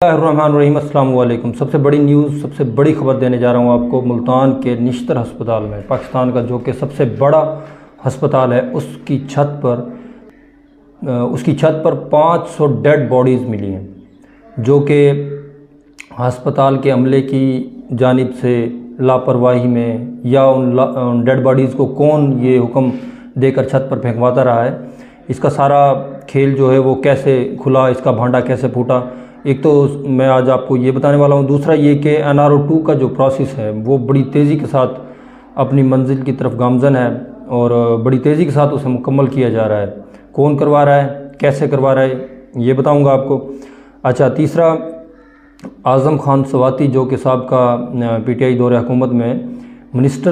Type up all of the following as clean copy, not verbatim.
बिस्मिल्लाहिर्रहमानिर्रहीम। अस्सलाम वालेकुम। सबसे बड़ी न्यूज़, सबसे बड़ी खबर देने जा रहा हूँ आपको। मुल्तान के निश्तर अस्पताल में, पाकिस्तान का जो कि सबसे बड़ा अस्पताल है, उसकी छत पर 500 डेड बॉडीज़ मिली हैं, जो कि अस्पताल के अमले की जानिब से लापरवाही में या उन डेड बॉडीज़ को कौन ये हुक्म देकर छत पर फेंकवाता रहा है, इसका सारा खेल जो है वो कैसे खुला, इसका भांडा कैसे फूटा, एक तो मैं आज आपको ये बताने वाला हूँ। दूसरा ये कि NRO-2 का जो प्रोसेस है वो बड़ी तेज़ी के साथ अपनी मंजिल की तरफ गामज़न है और बड़ी तेज़ी के साथ उसे मुकम्मल किया जा रहा है। कौन करवा रहा है, कैसे करवा रहा है, ये बताऊँगा आपको। अच्छा, तीसरा, आज़म खान सवाती जो कि साबका PTI दौरे हुकूमत में मिनिस्टर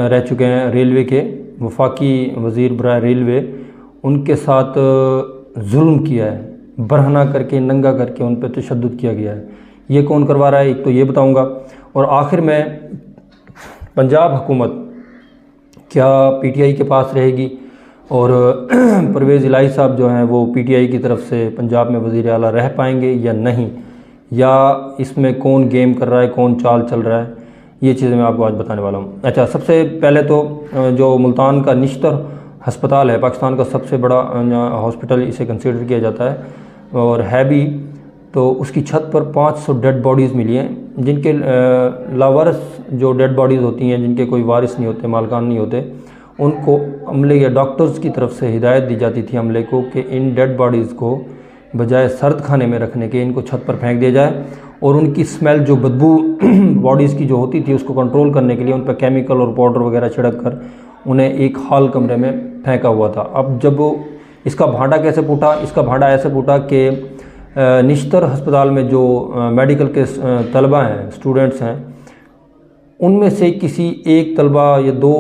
रह चुके हैं, रेलवे के वफाकी वज़ीर बराए रेलवे, उनके साथ जुल्म किया है, बरहना करके, नंगा करके उन पर तशद्दुद किया गया है। ये कौन करवा रहा है, एक तो ये बताऊंगा। और आखिर में पंजाब हुकूमत क्या PTI के पास रहेगी और परवेज़ इलाही साहब जो हैं वो PTI की तरफ से पंजाब में वज़ीर आला रह पाएंगे या नहीं, या इसमें कौन गेम कर रहा है, कौन चाल चल रहा है, ये चीज़ें मैं आपको आज बताने वाला हूँ। अच्छा, सबसे पहले तो जो मुल्तान का निश्तर अस्पताल है, पाकिस्तान का सबसे बड़ा हॉस्पिटल इसे कंसीडर किया जाता है और है भी, तो उसकी छत पर 500 डेड बॉडीज़ मिली हैं, जिनके लावारिस जो डेड बॉडीज़ होती हैं, जिनके कोई वारिस नहीं होते, मालकान नहीं होते, उनको अमले या डॉक्टर्स की तरफ से हिदायत दी जाती थी अमले को कि इन डेड बॉडीज़ को बजाय सर्द खाने में रखने के इनको छत पर फेंक दिया जाए, और उनकी स्मेल, जो बदबू बॉडीज़ की जो होती थी, उसको कंट्रोल करने के लिए उन पर केमिकल और पाउडर वगैरह छिड़क कर उन्हें एक हॉल कमरे में फेंका हुआ था। अब जब इसका भांडा कैसे फूटा, इसका भांडा ऐसे फूटा कि निश्तर अस्पताल में जो मेडिकल के तलबा हैं, स्टूडेंट्स हैं, उनमें से किसी एक तलबा या दो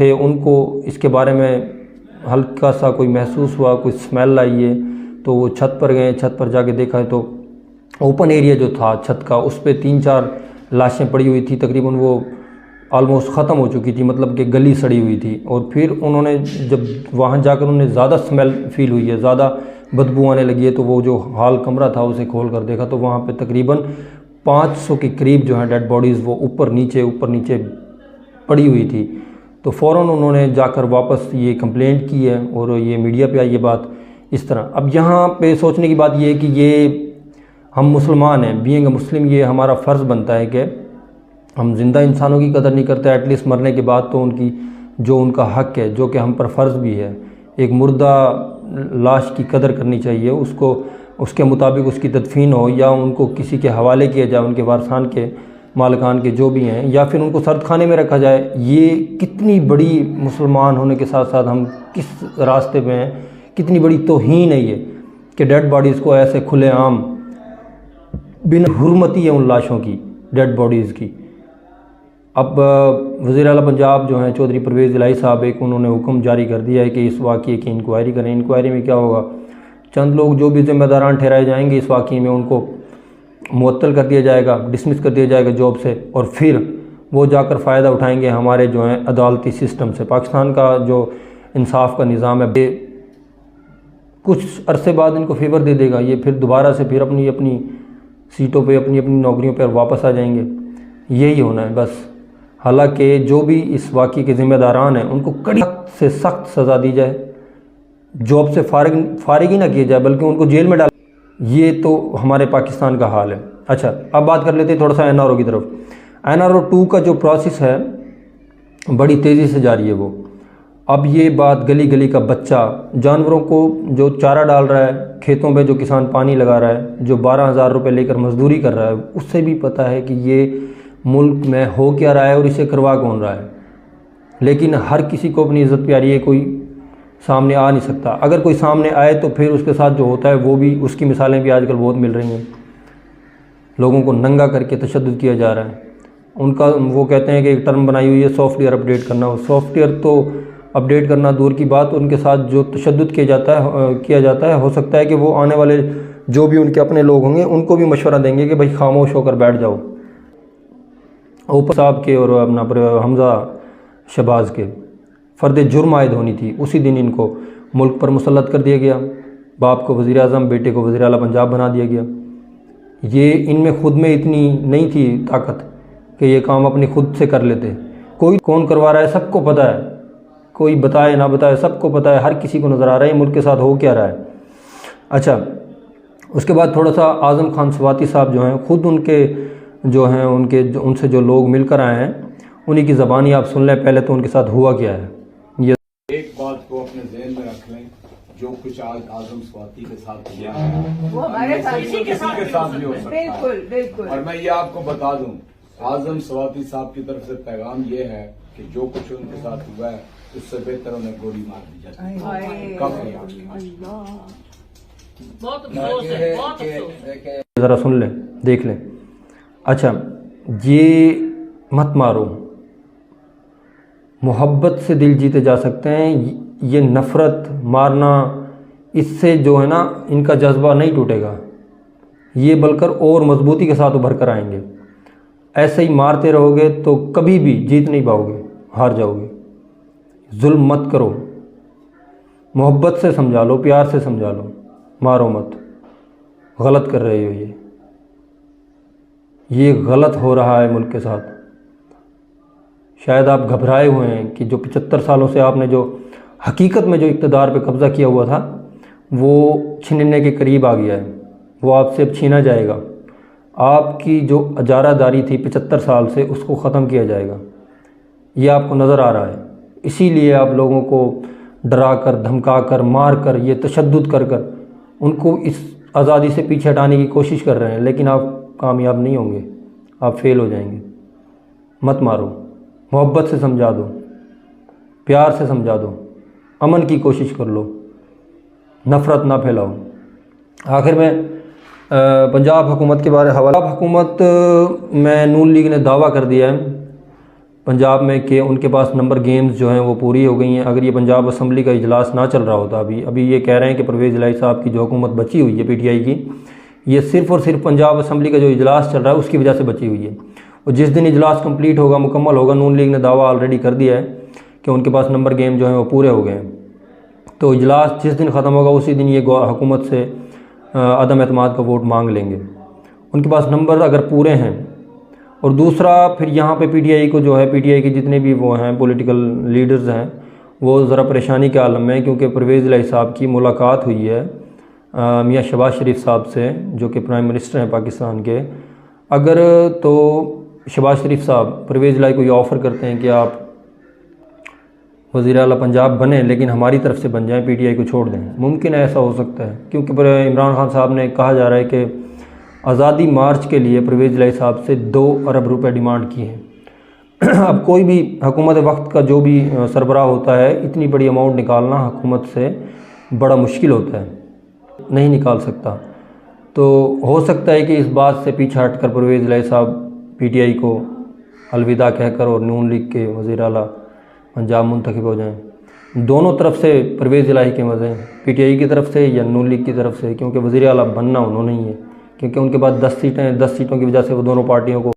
थे, उनको इसके बारे में हल्का सा कोई महसूस हुआ, कोई स्मेल आई है, तो वो छत पर गए। छत पर जाके देखा तो ओपन एरिया जो था छत का, उस पर 3-4 लाशें पड़ी हुई थी, तकरीबन वो ऑलमोस्ट ख़त्म हो चुकी थी, मतलब कि गली सड़ी हुई थी। और फिर उन्होंने जब वहाँ जाकर उन्हें ज़्यादा स्मेल फील हुई है, ज़्यादा बदबू आने लगी है, तो वो जो हॉल कमरा था उसे खोल कर देखा तो वहाँ पे तकरीबन 500 के करीब जो है डेड बॉडीज़ वो ऊपर नीचे पड़ी हुई थी। तो फ़ौरन उन्होंने जाकर वापस ये कंप्लेंट की है और ये मीडिया पे आई ये बात इस तरह। अब यहाँ पे सोचने की बात ये है कि ये हम मुसलमान हैं, बीइंग अ मुस्लिम, ये हमारा फ़र्ज़ बनता है कि हम ज़िंदा इंसानों की कदर नहीं करते, एटलीस्ट मरने के बाद तो उनका हक़ है, जो कि हम पर फ़र्ज़ भी है। एक मुर्दा लाश की कदर करनी चाहिए, उसको उसके मुताबिक उसकी तदफीन हो, या उनको किसी के हवाले किया जाए, उनके वारसान के, मालिकान के जो भी हैं, या फिर उनको सर्द खाने में रखा जाए। ये कितनी बड़ी, मुसलमान होने के साथ साथ हम किस रास्ते पे हैं, कितनी बड़ी तौहीन है ये कि डेड बॉडीज़ को ऐसे खुलेआम, बिना हुर्मती है उन लाशों की, डेड बॉडीज़ की। अब वज़ीर आला पंजाब जो हैं चौधरी परवेज़ इलाही साहब, एक उन्होंने हुक्म जारी कर दिया है कि इस वाक़ये की इंक्वायरी करें। इंक्वायरी में क्या होगा, चंद लोग जो भी ज़िम्मेदारान ठहराए जाएंगे इस वाक़ये में, उनको मुअत्तल कर दिया जाएगा, डिसमिस कर दिया जाएगा जॉब से, और फिर वो जाकर फ़ायदा उठाएंगे हमारे जो हैं अदालती सिस्टम से। पाकिस्तान का जो इंसाफ का निज़ाम है कुछ अरसे बाद इनको फेवर दे देगा, ये फिर दोबारा से फिर अपनी अपनी सीटों पे, अपनी अपनी नौकरियों पर वापस आ जाएंगे। यही होना है बस। हालांकि जो भी इस वाक़ये के ज़िम्मेदारान हैं उनको कड़ी से सख्त सज़ा दी जाए, जॉब से फारिग ही ना किया जाए, बल्कि उनको जेल में डाल। ये तो हमारे पाकिस्तान का हाल है। अच्छा, अब बात कर लेते हैं थोड़ा सा NRO की तरफ। NRO-2 का जो प्रोसेस है बड़ी तेज़ी से जारी है वो। अब ये बात गली गली का बच्चा, जानवरों को जो चारा डाल रहा है, खेतों में जो किसान पानी लगा रहा है, जो 12,000 रुपये लेकर मजदूरी कर रहा है, उससे भी पता है कि ये मुल्क में हो क्या रहा है और इसे करवा कौन रहा है। लेकिन हर किसी को अपनी इज़्ज़त प्यारी है, कोई सामने आ नहीं सकता। अगर कोई सामने आए तो फिर उसके साथ जो होता है वो भी, उसकी मिसालें भी आजकल बहुत मिल रही हैं। लोगों को नंगा करके तशद्दुद किया जा रहा है। उनका वो कहते हैं कि एक टर्म बनाई हुई है सॉफ्टवेयर अपडेट करना। वो सॉफ्टवेयर तो अपडेट करना दूर की बात, उनके साथ जो तशद्दुद किया जाता है, हो सकता है कि वो आने वाले जो भी उनके अपने लोग होंगे उनको भी मशवरा देंगे कि भाई खामोश होकर बैठ जाओ। ऊपर साहब के और अपना हमज़ा शहबाज के फ़र्द जुर्म आयद होनी थी, उसी दिन इनको मुल्क पर मुसल्लत कर दिया गया। बाप को वज़ीर आज़म, बेटे को वज़ीर आला पंजाब बना दिया गया। ये इनमें खुद में इतनी नहीं थी ताकत कि ये काम अपनी खुद से कर लेते। कोई कौन करवा रहा है सबको पता है, कोई बताए ना बताए सबको पता है, हर किसी को नज़र आ रहा है मुल्क के साथ हो क्या रहा है। अच्छा, उसके बाद थोड़ा सा आज़म खान स्वाति साहब जो हैं, ख़ुद उनके जो हैं उनसे जो लोग मिलकर आए हैं उन्हीं की ज़बानी आप सुन लें पहले तो उनके साथ हुआ क्या है। ये एक बात को अपने जहन में रख लें, जो कुछ आज आज़म स्वाति के साथ हुआ है वो हमारे किसी के साथ भी हो सकता है। बिल्कुल बिल्कुल। और मैं ये आपको बता दूं, आज़म स्वाति साहब की तरफ से पैगाम ये है कि जो कुछ उनके साथ हुआ है उससे बेहतर उन्हें गोली मार दी जाती। कब है बहुत अफसोस है, बहुत अफसोस। ज़रा सुन लें, देख लें। अच्छा, ये मत मारो, मोहब्बत से दिल जीते जा सकते हैं। ये नफ़रत मारना, इससे जो है ना इनका जज्बा नहीं टूटेगा, ये बल्कि और मजबूती के साथ उभर कर आएंगे। ऐसे ही मारते रहोगे तो कभी भी जीत नहीं पाओगे, हार जाओगे। जुल्म मत करो, मोहब्बत से समझा लो, प्यार से समझा लो, मारो मत। गलत कर रहे हो, ये गलत हो रहा है मुल्क के साथ। शायद आप घबराए हुए हैं कि जो 75 सालों से आपने जो हकीकत में जो इक़्तिदार पे कब्ज़ा किया हुआ था वो छीनने के करीब आ गया है, वो आपसे अब छीना जाएगा। आपकी जो अजारादारी थी 75 साल से उसको ख़त्म किया जाएगा, ये आपको नज़र आ रहा है। इसीलिए आप लोगों को डरा कर, धमका कर, मार कर, ये तशद्दुद कर कर उनको इस आज़ादी से पीछे हटाने की कोशिश कर रहे हैं, लेकिन आप कामयाब नहीं होंगे, आप फेल हो जाएंगे। मत मारो, मोहब्बत से समझा दो, प्यार से समझा दो, अमन की कोशिश कर लो, नफ़रत ना फैलाओ। आखिर में पंजाब हुकूमत के बारे हवाला, हुकूमत में नून लीग ने दावा कर दिया है पंजाब में कि उनके पास नंबर गेम्स जो हैं वो पूरी हो गई हैं। अगर ये पंजाब असम्बली का इजलास ना चल रहा होता, अभी ये कह रहे हैं कि परवेज़ इलाही साहब की जो हुकूमत बची हुई है PTI की, ये सिर्फ़ और सिर्फ पंजाब असम्बली का जो इजलास चल रहा है उसकी वजह से बची हुई है। और जिस दिन इजलास कंप्लीट होगा, मुकम्मल होगा, नून लीग ने दावा ऑलरेडी कर दिया है कि उनके पास नंबर गेम जो हैं वो पूरे हो गए हैं। तो इजलास जिस दिन ख़त्म होगा उसी दिन ये हुकूमत से अदम एतमाद का वोट मांग लेंगे। उनके पास नंबर अगर पूरे हैं। और दूसरा फिर यहाँ पे PTI को जो है, PTI के जितने भी वो हैं पॉलिटिकल लीडर्स हैं, वो ज़रा परेशानी के आलम में, क्योंकि परवेज़ इलाही साहब की मुलाकात हुई है मियाँ शहबाज शरीफ साहब से, जो कि प्राइम मिनिस्टर हैं पाकिस्तान के। अगर तो शहबाज शरीफ साहब परवेज़ इलाही को ये ऑफ़र करते हैं कि आप वज़ीर आला पंजाब बने, लेकिन हमारी तरफ से बन जाएं, PTI को छोड़ दें, मुमकिन है ऐसा हो सकता है। क्योंकि इमरान खान साहब ने कहा जा रहा है कि आज़ादी मार्च के लिए परवेज़ इलाही साहब से 2 अरब रुपए डिमांड की है। अब कोई भी हुकूमत वक्त का जो भी सरबराह होता है, इतनी बड़ी अमाउंट निकालना हुकूमत से बड़ा मुश्किल होता है, नहीं निकाल सकता। तो हो सकता है कि इस बात से पीछे हट कर परवेज़ इलाही साहब PTI को अलविदा कहकर और नून लीग के वज़ीर आला पंजाब मुंतखब हो जाएं। दोनों तरफ से परवेज़ इलाही के मज़े हैं, PTI की तरफ से या नून लीग की तरफ से, क्योंकि वज़ीर आला बनना उन्होंने ही है। क्योंकि उनके पास 10 सीटें, 10 सीटों की वजह से वो दोनों पार्टियों को